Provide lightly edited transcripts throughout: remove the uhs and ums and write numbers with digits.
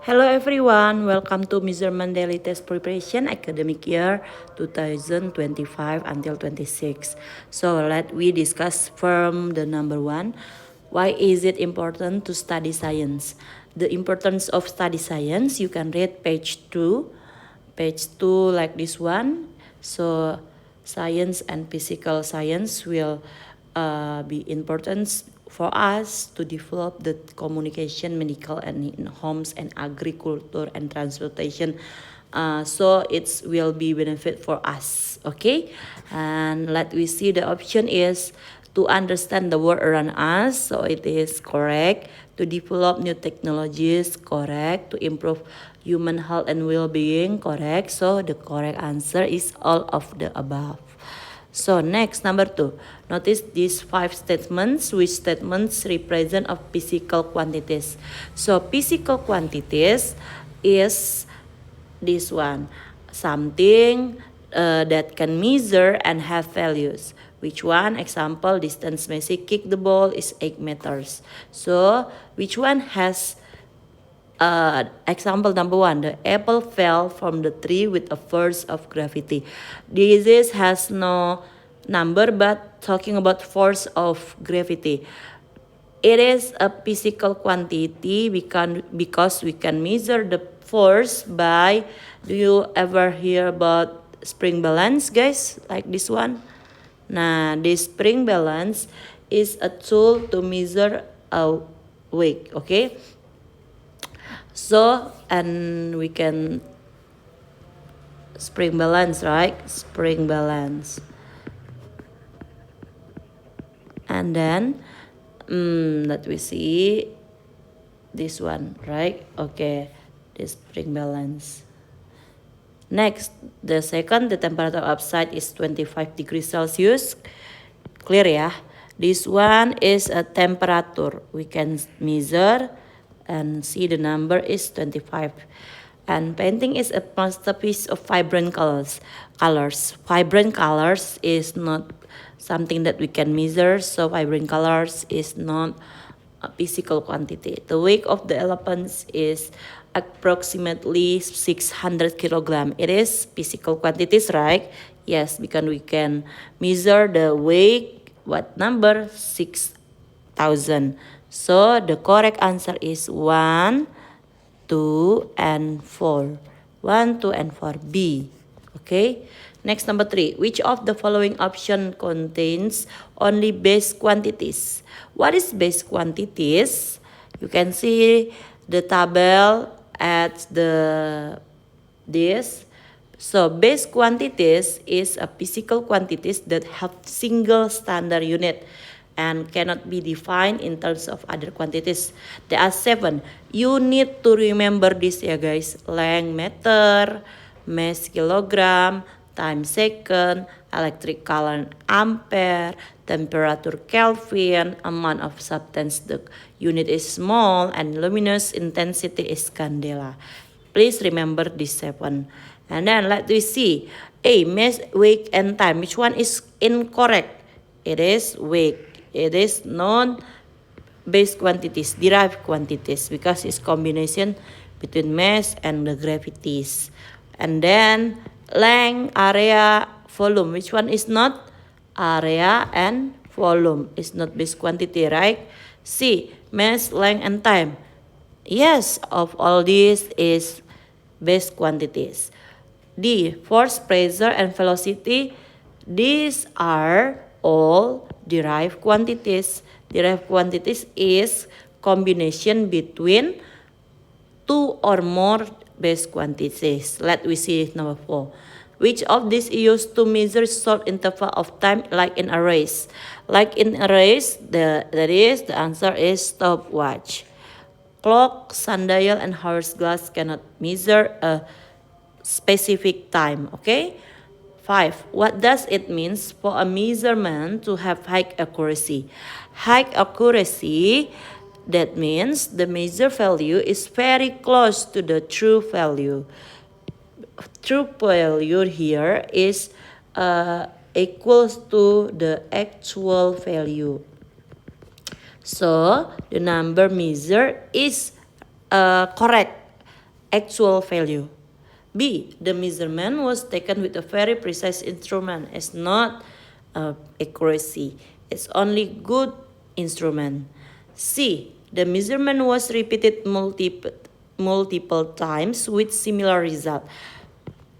Hello everyone, welcome to Measurement Daily Test Preparation Academic Year 2025 until 26. So let we discuss from the number one. Why is it important to study science? The importance of study science, you can read page 2. Page 2 like this one. So science and physical science will be important for us to develop the communication, medical, and in homes and agriculture and transportation. So it will be benefit for us. Okay, and let we see the option is to understand the world around us. So it is correct. To develop new technologies, correct. To improve human health and well-being, correct. So the correct answer is all of the above. So next, number 2. Notice these 5 statements. Which statements represent of physical quantities? So physical quantities is this one. Something that can measure and have values. Which one? Example, distance Messi kick the ball is 8 meters. So which one has example number 1, the apple fell from the tree with a force of gravity. This has no number but talking about force of gravity. It is a physical quantity because we can measure the force by, do you ever hear about spring balance, guys? Like this one. Nah, this spring balance is a tool to measure a weight, okay? So, and we can spring balance, right? Spring balance. And then, let we see this one, right? Okay, this spring balance. Next, the second, the temperature outside is 25 degrees Celsius. Clear ya? This one is a temperature. We can measure and see the number is 25. And painting is a masterpiece of vibrant colors. Vibrant colors is not something that we can measure, so vibrant colors is not a physical quantity. The weight of the elephants is approximately 600 kilogram. It is physical quantities, right? Yes, because we can measure the weight. What number? 6,000. So the correct answer is 1, 2, and 4. 1, 2, and 4. B. Okay. Next, number 3. Which of the following option contains only base quantities? What is base quantities? You can see the table at this. So base quantities is a physical quantities that have single standard unit and cannot be defined in terms of other quantities. There are 7. You need to remember this ya guys. Length meter, mass kilogram, time second, electric current ampere, temperature Kelvin, amount of substance the unit is small, and luminous intensity is candela. Please remember this 7. And then let me see. A, mass, weight, and time. Which one is incorrect? It is weight. It is non-base quantities, derived quantities, because it's combination between mass and the gravities. And then length, area, volume. Which one is not? Area and volume is not base quantity, right? C, mass, length, and time. Yes, of all these is base quantities. D, force, pressure, and velocity. These are all derived quantities. Derived quantities is combination between 2 or more base quantities. Let we see number 4. Which of these is used to measure short interval of time like in a race? Like in a race, the answer is stopwatch. Clock, sundial, and hourglass cannot measure a specific time, okay? 5. What does it mean for a measurement to have high accuracy? High accuracy, that means the measure value is very close to the true value. True value here is equals to the actual value. So the number measured is correct. actual value. B. The measurement was taken with a very precise instrument. It's not accuracy. It's only good instrument. C. The measurement was repeated multiple times with similar result.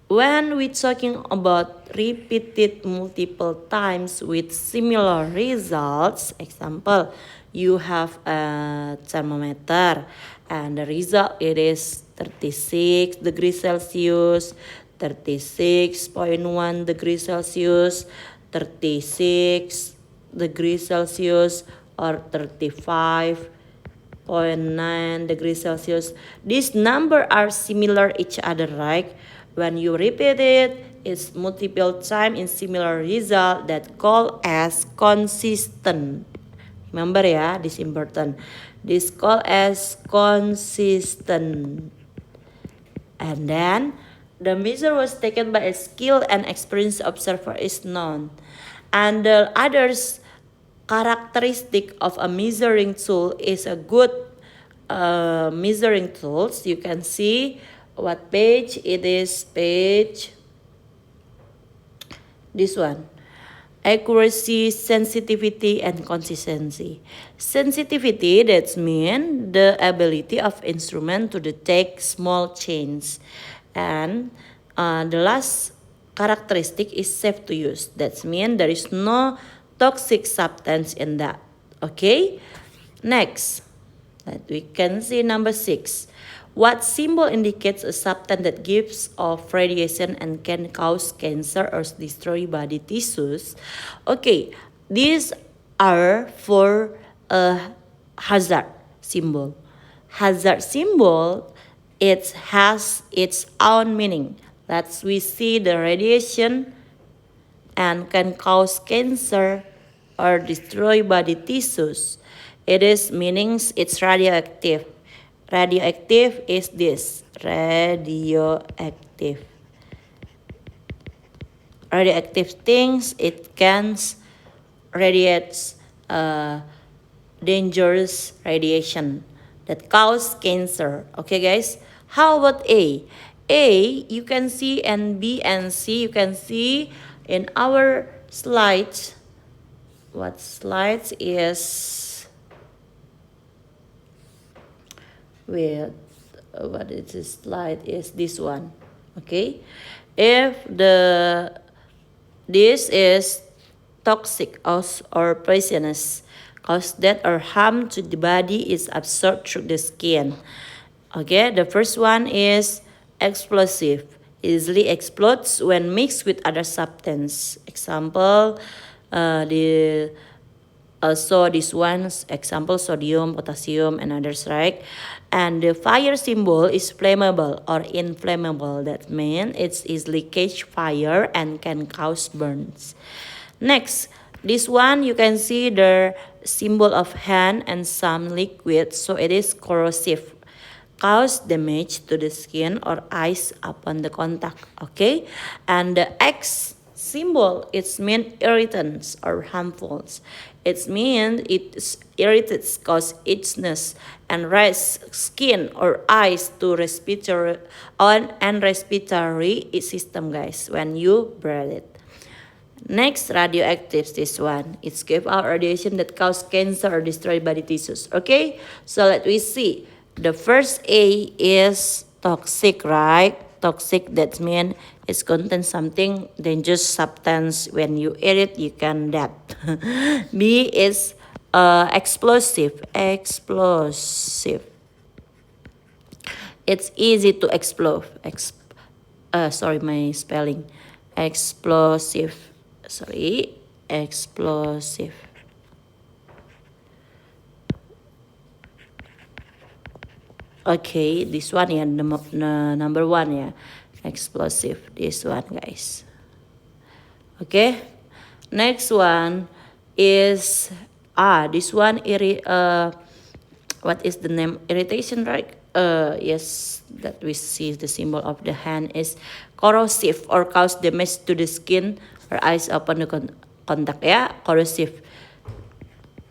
When we're talking about repeated multiple times with similar results, example, you have a thermometer and the result it is 36 degrees Celsius, 36.1 degrees Celsius, 36 degrees Celsius, or 35.9 degrees Celsius. These numbers are similar each other, right? When you repeat it, it's multiple time in similar result that called as consistent. Remember ya, this important. This called as consistent. And then the measure was taken by a skilled and experienced observer is known. And the others characteristic of a measuring tool is a good measuring tools. You can see what page it is. Page this one. Accuracy, sensitivity, and consistency. Sensitivity, that means the ability of instrument to detect small change. And the last characteristic is safe to use. That means there is no toxic substance in that. Okay? Next, that we can see number 6. What symbol indicates a substance that gives off radiation and can cause cancer or destroy body tissues? Okay, these are for a hazard symbol. Hazard symbol, it has its own meaning. Let's we see the radiation and can cause cancer or destroy body tissues. It is meanings it's radioactive. Radioactive is this. Radioactive. Radioactive things, it can radiate dangerous radiation that cause cancer. Okay, guys? How about A? A, you can see, and B and C, you can see in our slides. What slides is with what is this slide is this one. Okay, if this is toxic or poisonous, cause death or harm to the body is absorbed through the skin. Okay, the first one is explosive, easily explodes when mixed with other substance. Example, so this one's example sodium, potassium, and others, right? And the fire symbol is flammable or inflammable. That means it's easily catch fire and can cause burns. Next, this one you can see the symbol of hand and some liquid, so it is corrosive. Cause damage to the skin or eyes upon the contact. Okay, and the X symbol, it's mean irritants or harmful. It means it irritates, cause itchiness, and raise skin or eyes to respiratory and respiratory system, guys, when you breathe it. Next, radioactive, this one. It's give out radiation that cause cancer or destroy body tissues. Okay, so let we see. The first A is toxic, right? Toxic, that means it contains something dangerous substance. When you eat it, you can die. B is explosive. Explosive. It's easy to explode. Sorry, my spelling. Explosive. Sorry, explosive. Okay, this one ya, number 1 ya, explosive. This one, guys. Okay, next one is this one what is the name? Irritation, right? Yes, that we see the symbol of the hand is corrosive or cause damage to the skin or eyes upon the contact. Yeah, corrosive.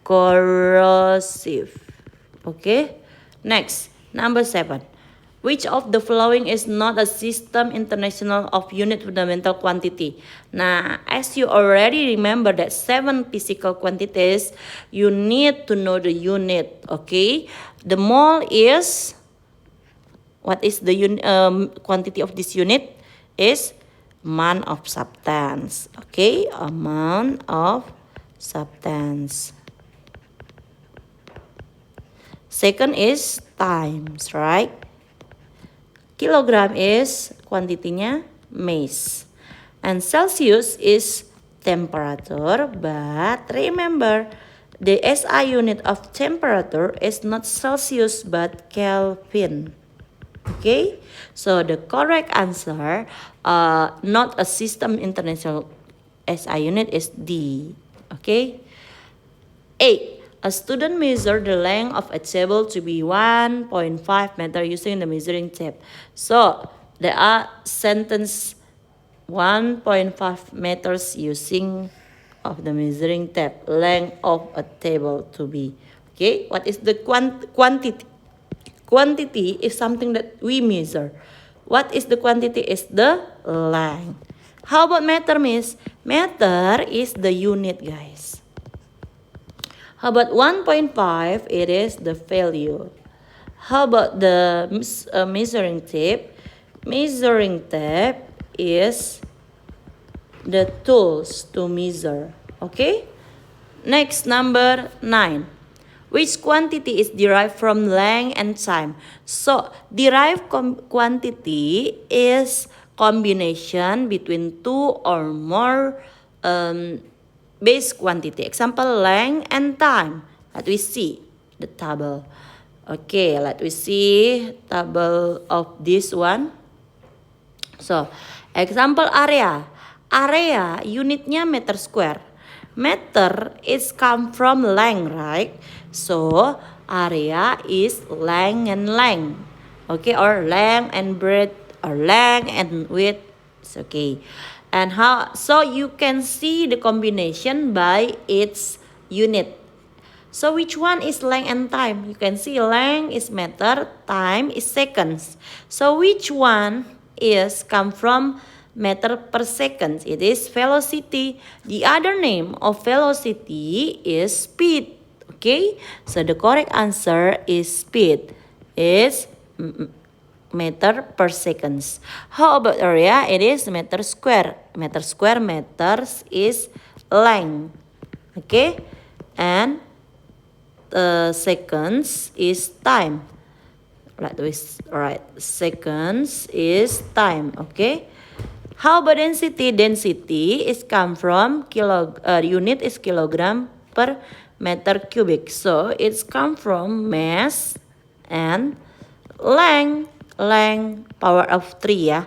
Corrosive. Okay, next. Number 7. Which of the following is not a system international of unit fundamental quantity? Nah, as you already remember that 7 physical quantities, you need to know the unit, okay? The mole is, what is the quantity of this unit? Is amount of substance, okay? Amount of substance. Second is times, right? Kilogram is quantity-nya mass. And Celsius is temperature, but remember the SI unit of temperature is not Celsius but Kelvin. Okay, so the correct answer, not a system international SI unit, is D. Okay. 8. A student measured the length of a table to be 1.5 meter using the measuring tape. So there are sentence 1.5 meters using of the measuring tape. Length of a table to be. Okay, what is the quantity? Quantity is something that we measure. What is the quantity? Is the length. How about meter, miss? Meter is the unit, guys. How about 1.5? It is the value. How about the measuring tape? Measuring tape is the tools to measure. Okay? Next, number 9. Which quantity is derived from length and time? So, derived quantity is combination between two or more base quantity. Example, length and time. Let we see the table. Okay, let we see table of this one. So, example area. Area unitnya meter square. Meter is come from length, right? So, area is length and length. Okay, or length and breadth, or length and width. It's okay. And how, so you can see the combination by its unit. So which one is length and time? You can see length is meter, time is seconds. So which one is come from meter per second? It is velocity. The other name of velocity is speed. Okay, so the correct answer is speed. Is meter per seconds. How about area? It is meter square. Meter square, meters is length. Okay, and seconds is time. Right, seconds is time. Okay. How about density? Density is come from unit is kilogram per meter cubic. So it's come from mass and length. Length power of 3 ya.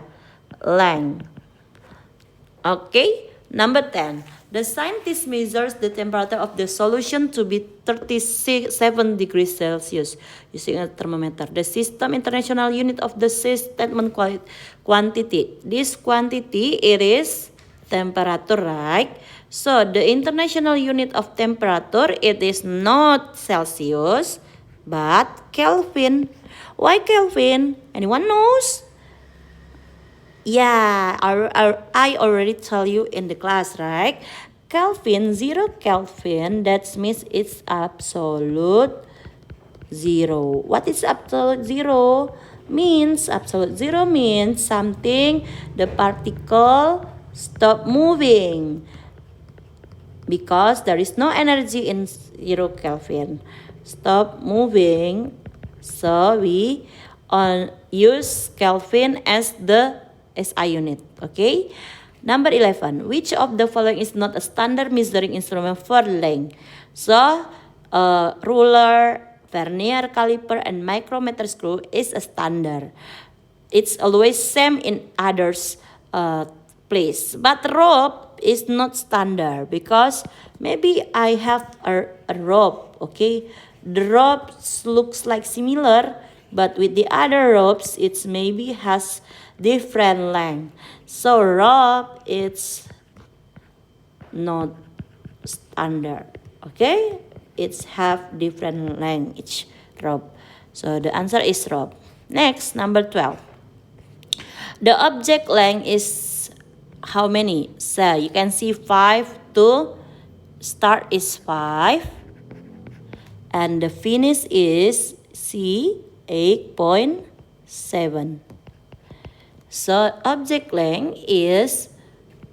Length. Okay. Number 10. The scientist measures the temperature of the solution to be 37 degrees Celsius using a thermometer. The system international unit of the statement quantity. This quantity, it is temperature, right? So the international unit of temperature, it is not Celsius but Kelvin. Why Kelvin? Anyone knows? Yeah, I already tell you in the class, right? Kelvin, 0 Kelvin, that means it's absolute 0. What is absolute 0? Means, absolute 0 means something, the particle stop moving. Because there is no energy in 0 Kelvin. Stop moving. So we use Kelvin as the SI unit. Okay. Number 11. Which of the following is not a standard measuring instrument for length? So, ruler, vernier caliper, and micrometer screw is a standard. It's always same in others place. But rope is not standard because maybe I have a rope. Okay. The rope looks like similar, but with the other ropes, it's maybe has different length. So rope, it's not standard. Okay, it's have different length each rope. So the answer is rope. Next, number 12. The object length is how many? So you can see 5 to start is 5 and the finish is C 8.7. So object length is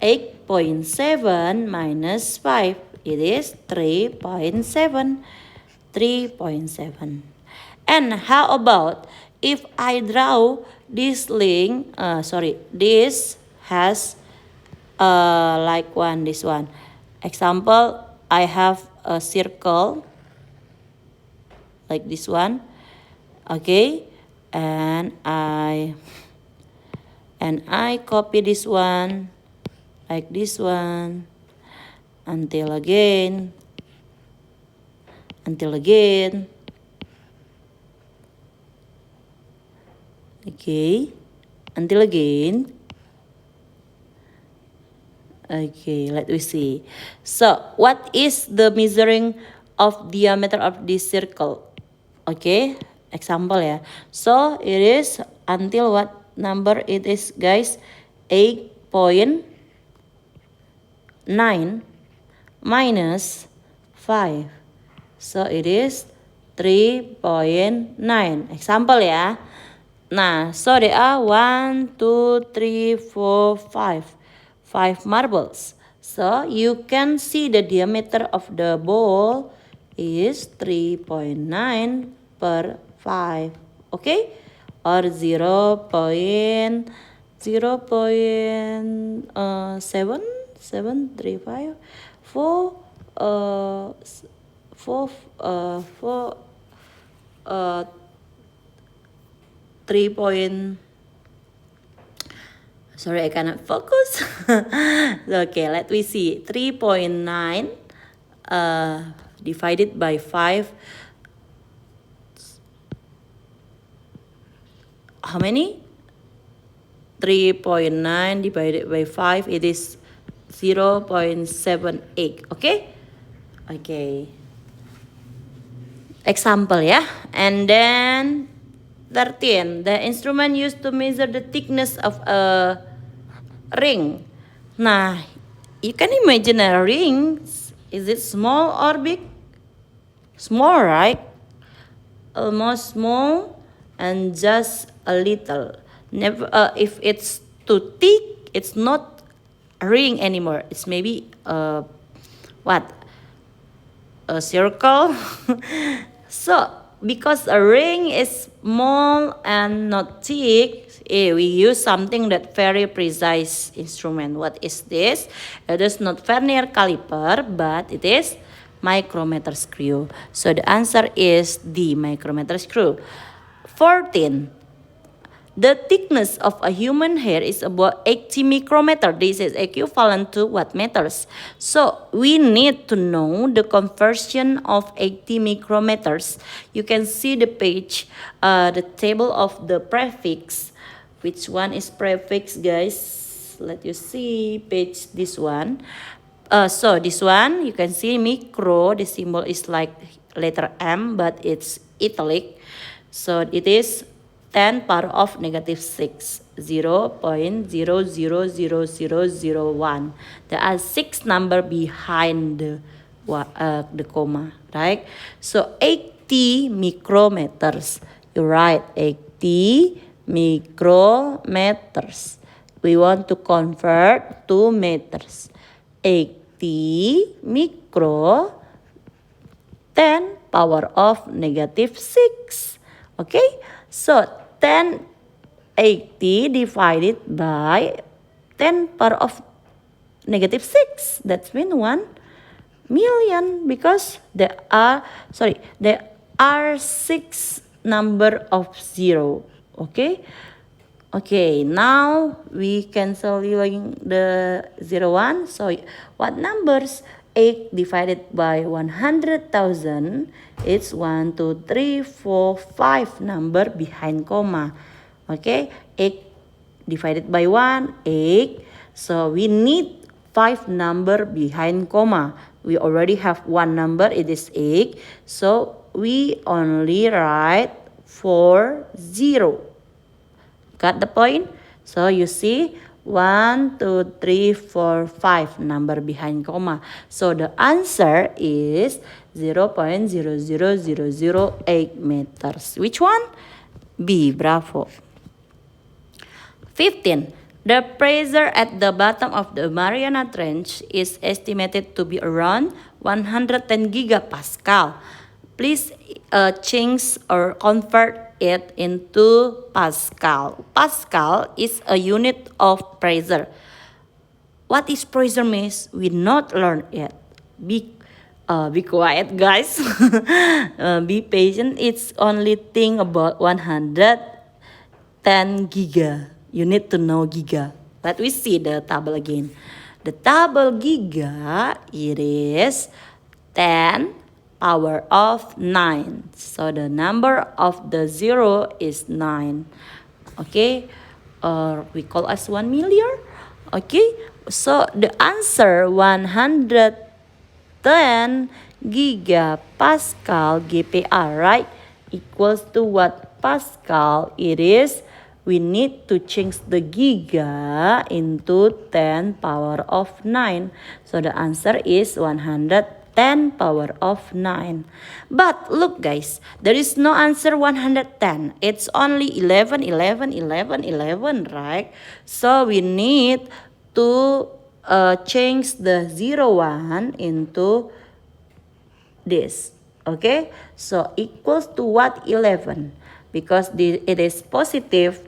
8.7 minus 5. It is 3.7. 3.7. And how about if I draw this link, this has like this one. Example, I have a circle like this one, okay, and I copy this one like this one until again, okay, until again. Okay, let me see. So, what is the measuring of diameter of this circle? Okay, example ya. So, it is until what number it is, guys? 8.9 minus 5. So, it is 3.9. Example ya. Nah, so there are 1, 2, 3, 4, 5. 5 marbles. So you can see the diameter of the ball is 3.9 per 5. Okay? Or 0.735 4 3. Sorry, I cannot focus. Okay, let me see. 3.9 divided by 5. How many? 3.9 divided by 5. It is 0.78. Okay? Okay. Example ya. And then 13. The instrument used to measure the thickness of a ring. Nah, you can imagine a ring. Is it small or big? Small, right? Almost small and just a little. Never. If it's too thick, it's not a ring anymore. It's maybe what? A circle. So because a ring is small and not thick, we use something that very precise instrument. What is this? It is not vernier caliper, but it is micrometer screw. So the answer is D, micrometer screw. 14. The thickness of a human hair is about 80 micrometer. This is equivalent to what meters? So we need to know the conversion of 80 micrometers. You can see the page, the table of the prefix. Which one is prefix, guys? Let you see page this one. So this one, you can see micro. The symbol is like letter M, but it's italic. So it is 10 power of negative 6, 0.000001. There are 6 numbers behind the comma, right? So 80 micrometers. You write 80 micrometers. We want to convert to meters. 80 micro, 10 power of negative 6. Okay? So 1080 divided by 10 power of negative 6. That means 1 million because there are 6 number of 0. Okay? Okay, now we canceling the 1. So what numbers? 8 divided by 100,000, it's 1, 2, 3, 4, 5 number behind comma. Okay, 8 divided by 1, 8. So we need 5 number behind comma. We already have 1 number, it is 8. So we only write 4, 0. Got the point? So you see 1, 2, 3, 4, 5 number behind comma. So the answer is 0.00008 meters. Which one? B. Bravo. 15. The pressure at the bottom of the Mariana Trench is estimated to be around 110 gigapascal. Please change or convert it into Pascal. Pascal is a unit of pressure. What is pressure means? We not learn it. Be quiet, guys. Be patient. It's only thing about 110 giga. You need to know giga. Let we see the table again. The table giga, it is 10 power of 9. So the number of the 0 is 9. Okay, or we call as 1 million. Okay, so the answer 110 gigapascal GPR, right? Equals to what Pascal it is? We need to change the giga into 10 power of 9. So the answer is 110 power of 9. But look guys, there is no answer 110. It's only 11, 11, 11, 11, right? So we need to change the 01 into this. Okay, so equals to what? 11. Because it is positive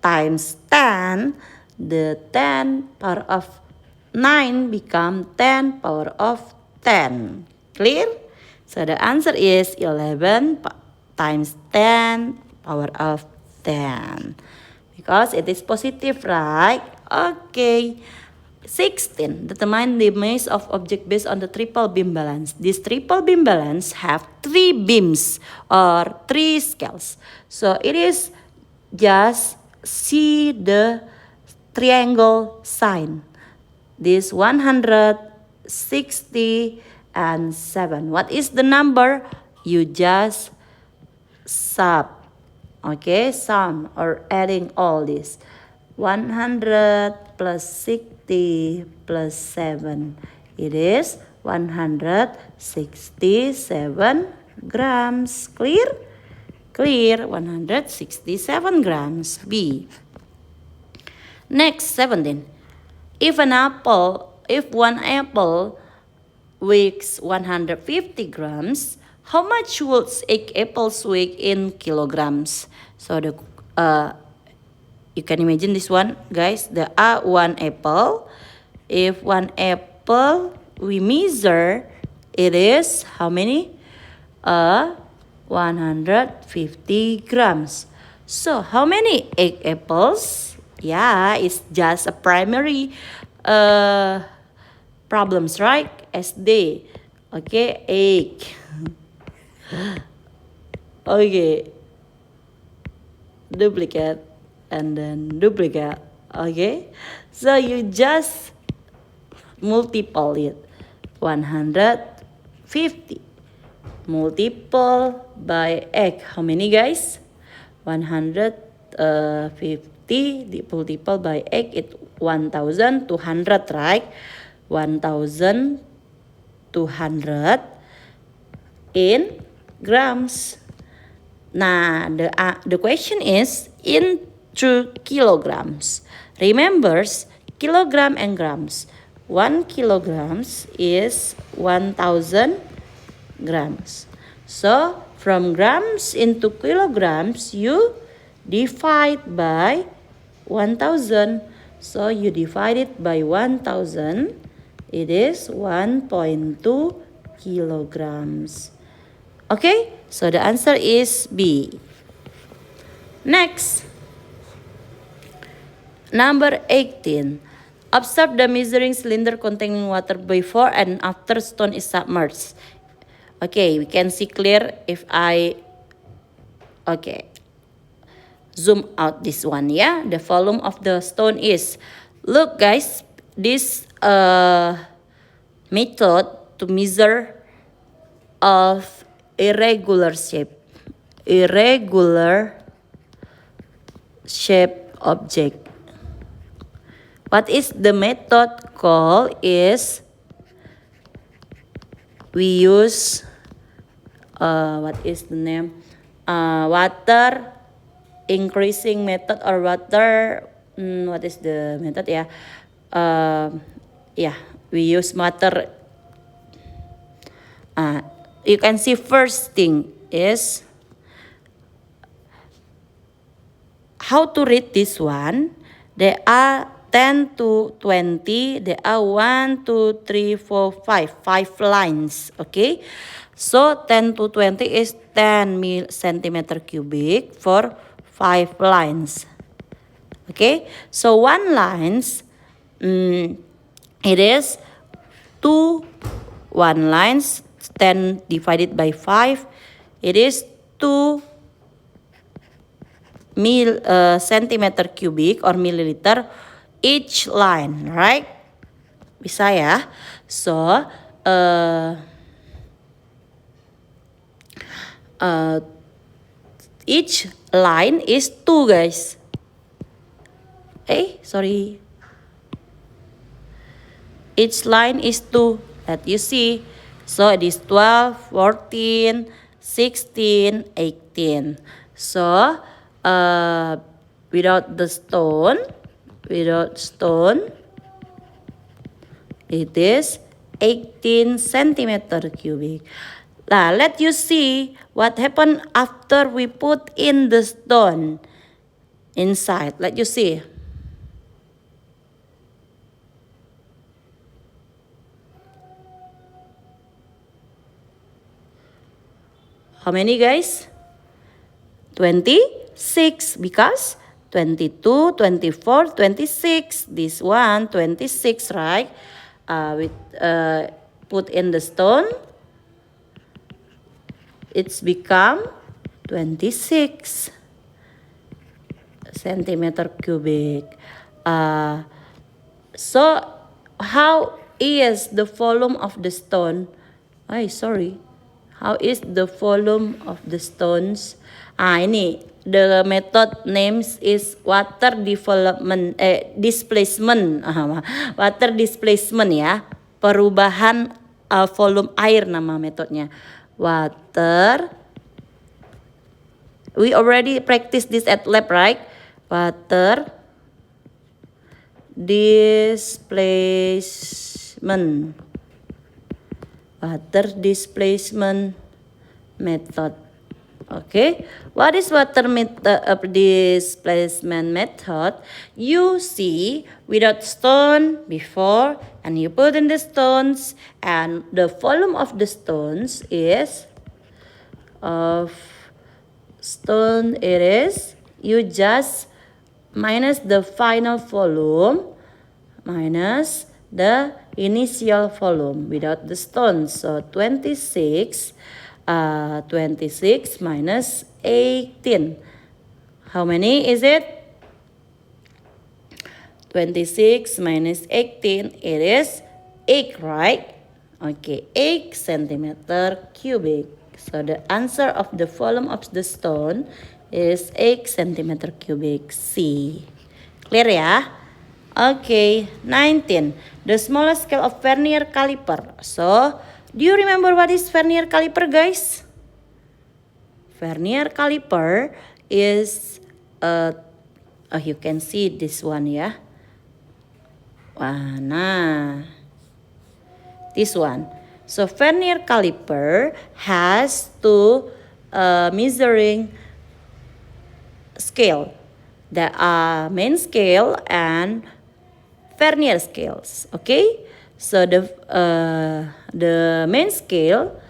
times 10, the 10 power of 9 become 10 power of 10. Clear? So the answer is 11 times 10 power of 10. Because it is positive, right? Okay. 16. Determine the mass of object based on the triple beam balance. This triple beam balance have 3 beams or 3 scales. So it is just see the triangle sign. This 160 and 7. What is the number? You just sub. Okay, sum or adding all this. 100 plus 60 plus 7. It is 167 grams. Clear? Clear, 167 grams. B. Next, 17. If one apple weighs 150 grams, how much would 8 apples weigh in kilograms? So the you can imagine this one, guys. The one apple. If one apple we measure, it is how many? 150 grams. So how many 8 apples? Yeah, it's just a primary problems, right? SD. Okay, 8. Okay. Duplicate and then duplicate. Okay. So you just multiply it. 150. Multiple by x. How many, guys? 150 multiple by x, it 1,200, right? 1,200 in grams. Nah, the question is into kilograms. Remember, kilogram and grams. 1 kilograms is 1,000 grams. So from grams into kilograms, you divide by 1,000. So you divide it by 1,000. It is 1.2 kilograms. Okay, so the answer is B. Next, number 18. Observe the measuring cylinder containing water before and after stone is submerged. Okay, we can see clear if I zoom out this one, yeah. The volume of the stone is, look guys, this method to measure of irregular shape object. What is the method called is we use what is the name? Water increasing method or water what is the method ya? We use water. You can see first thing is how to read this one. There are 10 to 20. There are 1, 2, 3, 4, 5. 5 lines. Okay. So 10 to 20 is 10 centimeter cubic for 5 lines. Okay. So 1 lines, it is 2 1 lines. 10 divided by 5. It is 2 centimeter cubic or milliliter each line, right? Bisa ya. So each line is 2 guys. Sorry. Each line is 2 that you see. So it is 12, 14, 16, 18. So without stone, it is 18 centimeter cubic. Now let you see what happened after we put in the stone inside. Let you see. How many guys? 26 because 22, 24, 26. This one 26, right? We put in the stone. It's become 26 centimeter cubic. So how is the volume of the stone? How is the volume of the stones? Ini the method names is water displacement. Water displacement ya. Perubahan volume air nama metodenya. Water. We already practice this at lab, right? Water displacement. Water displacement method. Okay, what is water displacement method? You see without stone before and you put in the stones and the volume of the stones is you just minus the final volume minus the initial volume without the stones. So 26 minus 18. How many is it? 26 minus 18, it is 8, right? Okay, 8 centimeter cubic. So the answer of the volume of the stone is 8 centimeter cubic. C. Clear ya? Okay, 19. The smallest scale of vernier caliper. So, do you remember what is vernier caliper, guys? Vernier caliper is, you can see this one ya. Nah, this one. So, vernier caliper has two measuring scale. There are main scale and vernier scales. Okay, so the main scale,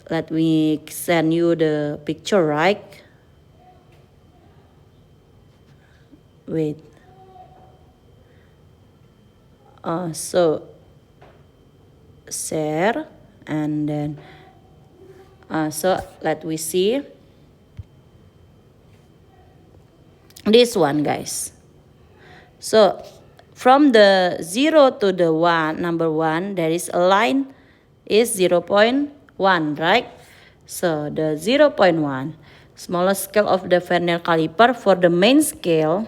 let me send you the picture, right? Wait. So share and then so let we see this one, guys. So from the 0 to the number 1, there is a line is 0.1, right? So the 0.1 smallest scale of the vernier caliper for the main scale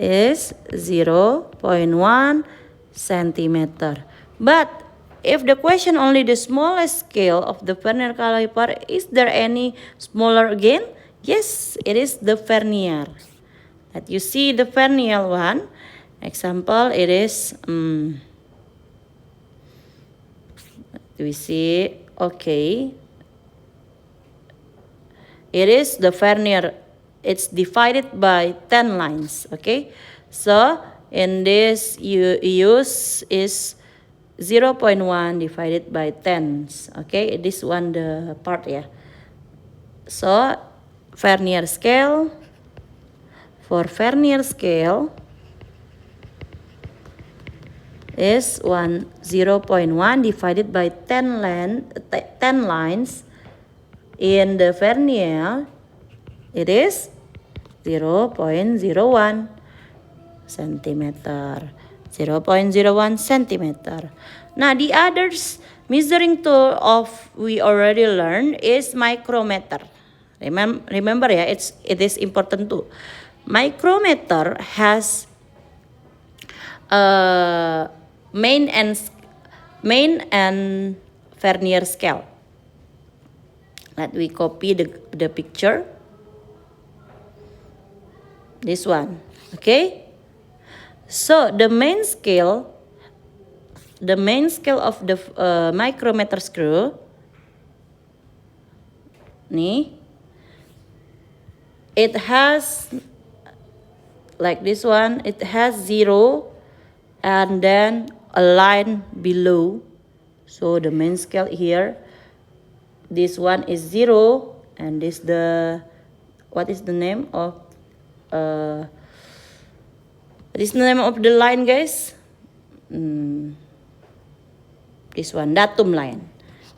is 0.1 centimeter. But if the question only the smallest scale of the vernier caliper, is there any smaller again? Yes, it is the vernier. That you see the vernier one. Example, it is we see, okay, it is the vernier. It's divided by 10 lines. Okay, so in this you use is 0.1 divided by 10. Okay, this one the part, yeah. So vernier scale, for vernier scale is 0.1 divided by 10 lines. In the vernier, it is 0.01 centimeter. 0.01 centimeter. Now the others measuring tool of we already learned is micrometer. Remember, yeah, it is important too. Micrometer has main and vernier scale. Let me copy the picture. This one, okay? So the main scale of the micrometer screw, nih, it has like this one. It has 0 and then a line below. So the main scale here, this one is 0, and this what is the name of the line, guys? This one, datum line.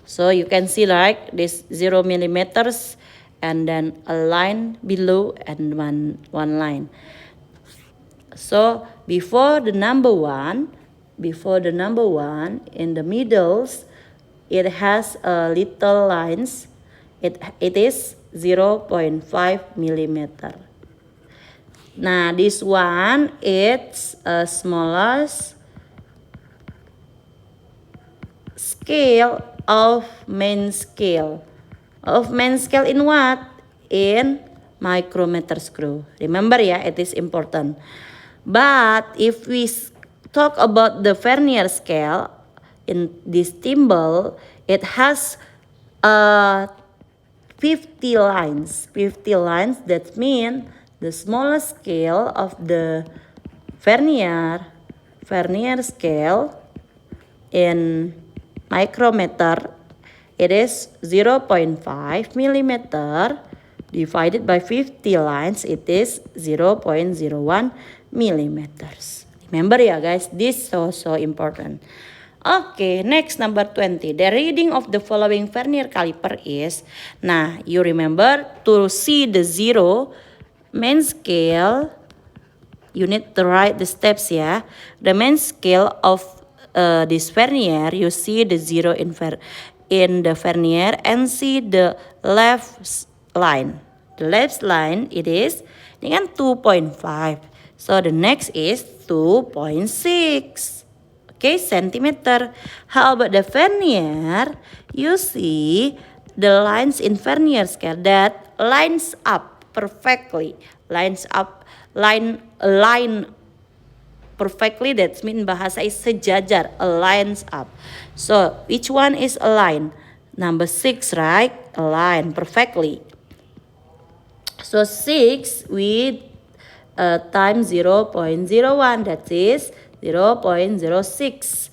So you can see like this 0 millimeters and then a line below and one line. So before the number one in the middles, it has a little lines. It is 0.5 millimeter. Now this one, it's a smallest scale of main scale. Of main scale in what? In micrometer screw. Remember, yeah, it is important. But if we talk about the vernier scale in this thimble, it has 50 lines. 50 lines, that means the smallest scale of the vernier scale in micrometer, it is 0.5 millimeter divided by 50 lines, it is 0.01 millimeters. Remember, yeah, guys, this so important. Okay, next number 20. The reading of the following vernier caliper is, nah, you remember to see the 0 main scale, you need to write the steps, yeah. The main scale of this vernier, you see the 0 in the vernier and see the left line. The left line, it is dengan 2.5. So the next is 2.6. Okay, centimeter. How about the vernier? You see the lines in vernier scale that lines up perfectly. Line perfectly, that means bahasa is sejajar, aligns up. So which one is align? Number 6, right? Align perfectly. So 6 with times 0.01, that is 0.06.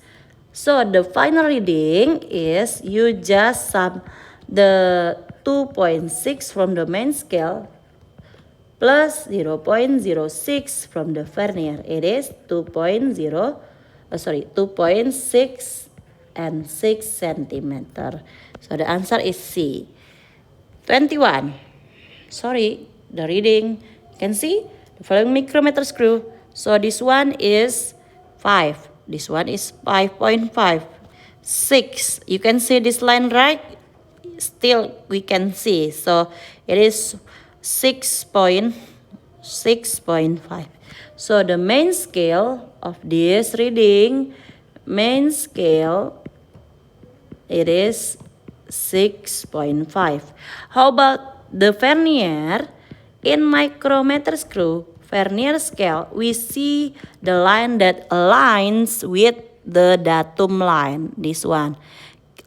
So the final reading is you just sum the 2.6 from the main scale plus 0.06 from the vernier. It is 2.6 and 6 centimeter. So the answer is C. 21. Sorry, the reading. You can see the following micrometer screw. So this one is 5. This one is 5.5. 6. You can see this line, right? Still we can see. So it is 6. 6.5. So the main scale of this reading, main scale, it is 6.5. How about the vernier? In micrometer screw vernier scale, we see the line that aligns with the datum line. This one.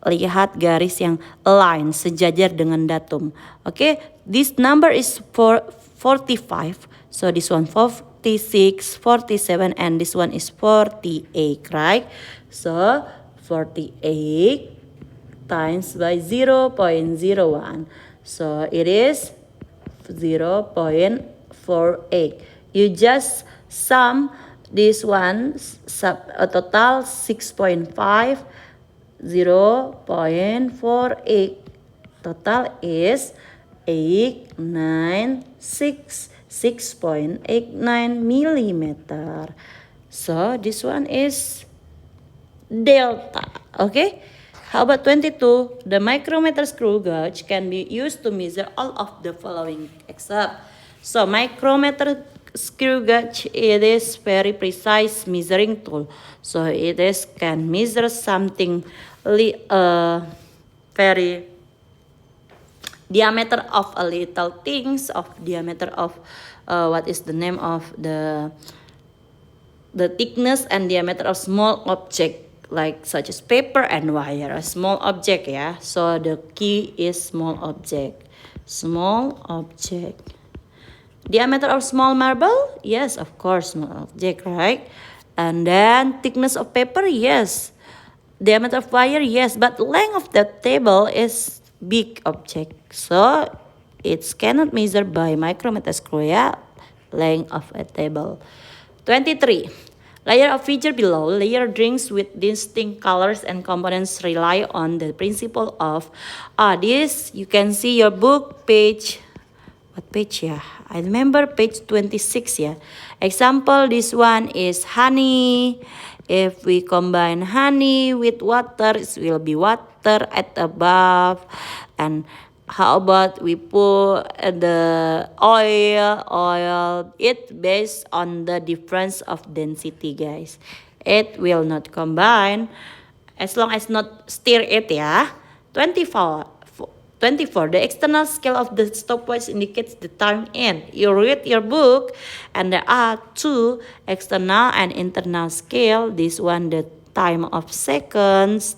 Lihat garis yang align, sejajar dengan datum. Okay, this number is 45. So this one 46, 47, and this one is 48, right? So 48 times by 0.01. So it is 0.48. You just sum this one, a total 6.5, 0.48. Total is 6.89 millimeter. So this one is delta. Okay. How about 22? The micrometer screw gauge can be used to measure all of the following except. So micrometer screw gauge, it is very precise measuring tool. So it is can measure something very diameter of a little things, of diameter of what is the name of the thickness and diameter of small object, like such as paper and wire, a small object, yeah. So the key is small object. Small object. Diameter of small marble? Yes, of course, small object, right? And then thickness of paper? Yes. Diameter of wire? Yes. But length of the table is big object. So it cannot measure by micrometer screw, yeah. Length of a table. 23. Layer of feature below. Layer drinks with distinct colors and components rely on the principle of this. You can see your book page. What page, yeah? I remember page 26, yeah. Example, this one is honey. If we combine honey with water, it will be water at above. And how about we put the oil, it based on the difference of density, guys. It will not combine as long as not stir it, yeah. 24. The external scale of the stopwatch indicates the time end. You read your book and there are two external and internal scale. This one the time of seconds,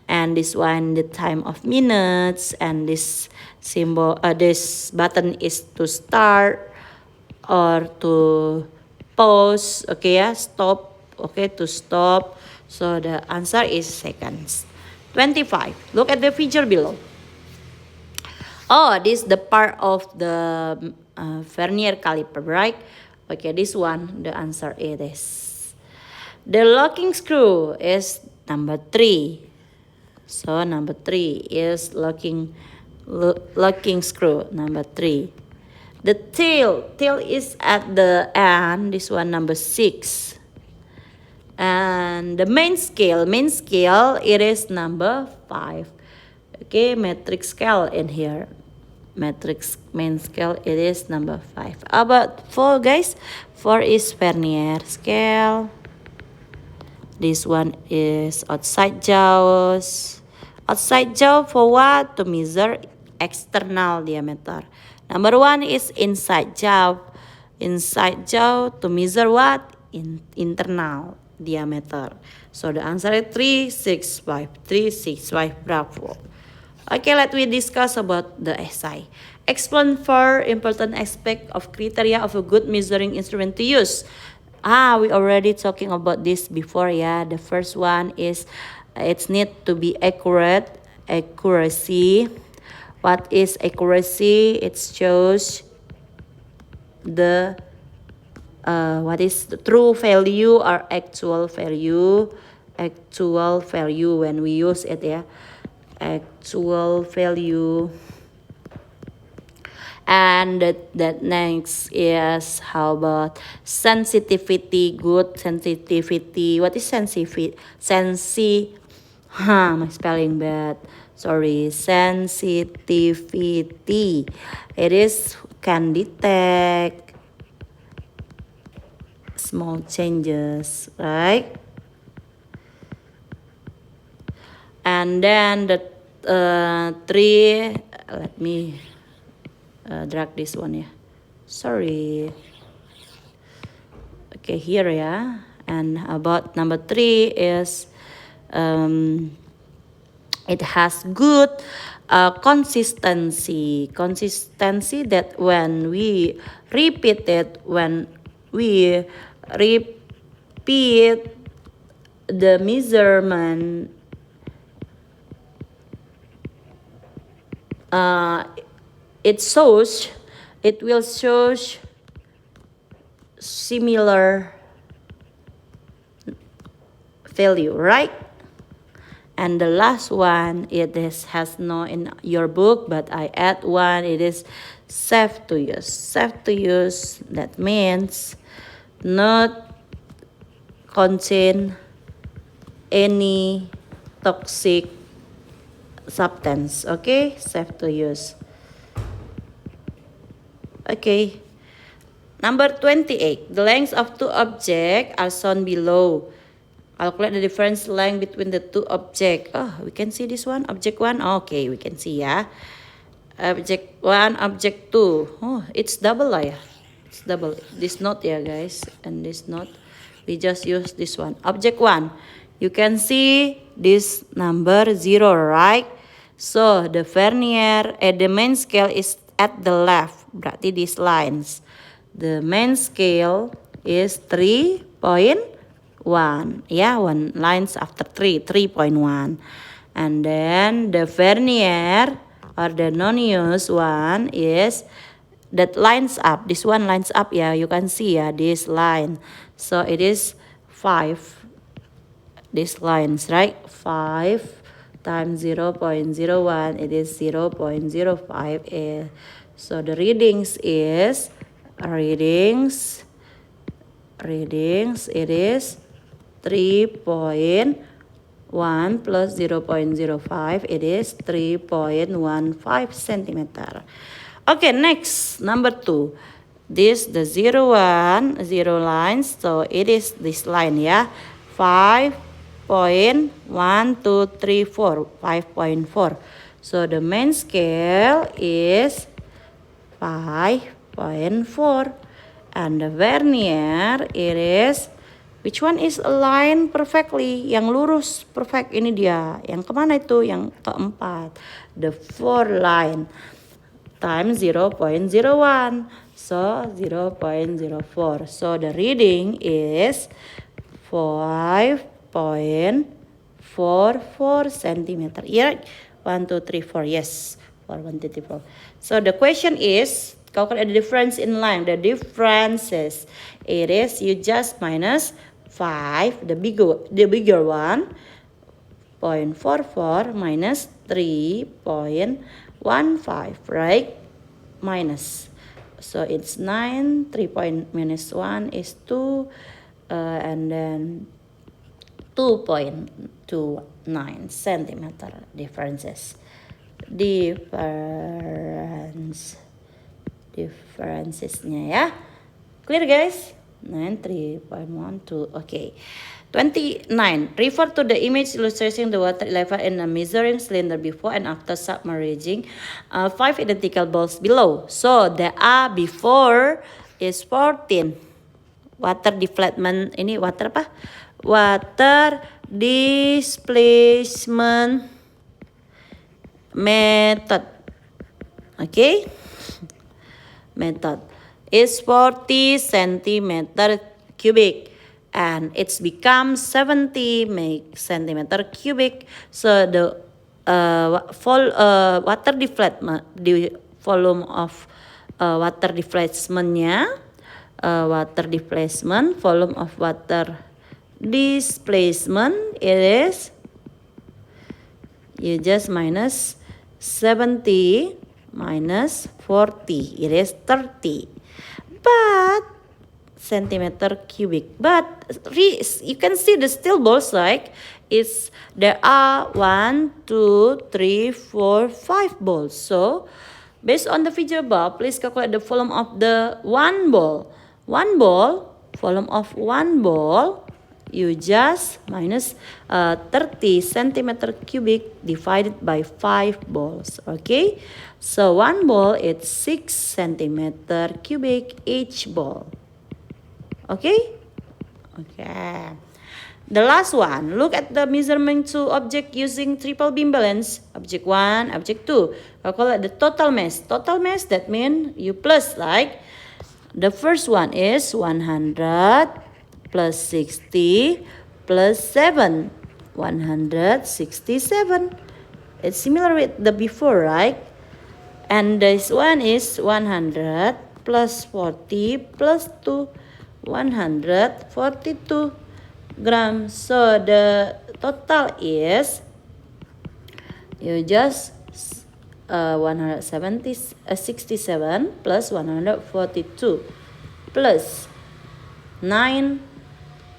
and this one the time of minutes, and this symbol, this button is to start or to pause. Okay, yeah, stop. Okay, to stop. So the answer is seconds. 25. Look at the figure below. Oh, this is the part of the vernier caliper, right? Okay, this one, the answer it is. The locking screw is number 3. So number 3 is locking screw, number 3. The tail is at the end, this one number 6. And the main scale, it is number 5. Okay, metric scale in here. Main scale, it is number 5. How about 4, guys? 4 is vernier scale. This one is outside jaws. Outside jaw for what? To measure external diameter. Number 1 is inside jaw. Inside jaw to measure what? Internal diameter. So the answer is 365. 365. Bravo. Okay, let we discuss about the essay. Explain 4 important aspects of criteria of a good measuring instrument to use. We already talking about this before, yeah. The first one is it's need to be accurate. Accuracy. What is accuracy? It shows the what is the true value or actual value. Actual value when we use it, yeah. Actual value. And that next is how about sensitivity, good sensitivity. What is sensitivity? My spelling bad. Sorry, sensitivity. It is can detect small changes, right? And then the 3, let me drag this one ya. Sorry. Okay, here ya. And about number 3 is it has good consistency. Consistency that when we repeat it, when we repeat the measurement, it will show similar value, right? And the last one, has no in your book, but I add one. It is safe to use. Safe to use, that means not contain any toxic substance. Okay, safe to use. Okay, number 28. The lengths of two objects are shown below. Calculate the difference length between the two objects. Oh, we can see this one. Object 1. Okay, we can see ya. Object 1, object 2. Oh, it's double lah ya. It's double. This note ya guys. And this note. We just use this one. Object 1. You can see this number 0, right? So, the vernier, the main scale is at the left. Berarti these lines. The main scale is 3.1. Yeah, one lines after 3.1. And then the vernier or the non-use one is that lines up. This one lines up, yeah, you can see this line. So it is 5. These lines, right? 5 times 0.01, it is 0.05. So the readings, it is 3.1 plus 0.05, it is 3.15 centimeter. Okay, next, number 2. This, the 0 lines, so it is this line, yeah. 5.1234, 5.4. So the main scale is 5.4. And the vernier, it is, which one is aligned perfectly? Yang lurus perfect ini dia. Yang kemana itu? Yang keempat. The 4 line times 0.01. So 0.04. So the reading is 5.44 centimeter. Yeah, 1, 2, 3, 4. Yes, 4, 1, 2, 3, 4. So the question is, calculate the difference in length. The differences, it is you just minus 5, the bigger one, 0.44 minus 3.15, right? Minus. So it's 9, 3 minus 1 is 2, and then 2.29 centimeter differences. Differencesnya ya. Clear guys? 9, 3.12. Okay. 29. Refer to the image illustrating the water level in a measuring cylinder before and after submerging 5 identical balls below. So the A before is 14. Water displacement, ini water apa? Water displacement method. Okay? Method is 40 centimeter cubic and it's become 70 centimeter cubic. So the water displacement, the volume of water displacementnya, volume of water displacement, it is, you just minus 70 minus 40, it is 30. But centimeter cubic. But you can see the still balls, like there are 1, 2, 3, 4, 5 balls. So based on the figure above, please calculate the volume of the one ball. One ball volume of one ball, you just minus 30 centimeter cubic divided by 5 balls. Okay, so one ball is 6 centimeter cubic each ball. Okay. The last one, look at the measurement to object using triple beam balance. Object 1, object 2. Calculate the total mass. Total mass, that means you plus, like the first one is 100 plus 60 plus 7. 167. It's similar with the before, right? And this one is 100 plus 40 plus 2. 142 grams. So the total is, you just 67 plus 142 plus 9,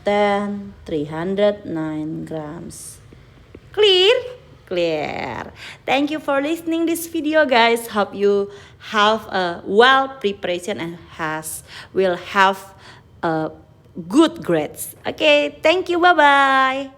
10, 309 grams. Clear? Clear. Thank you for listening this video, guys. Hope you have a well preparation and will have good grades. Okay, thank you. Bye bye.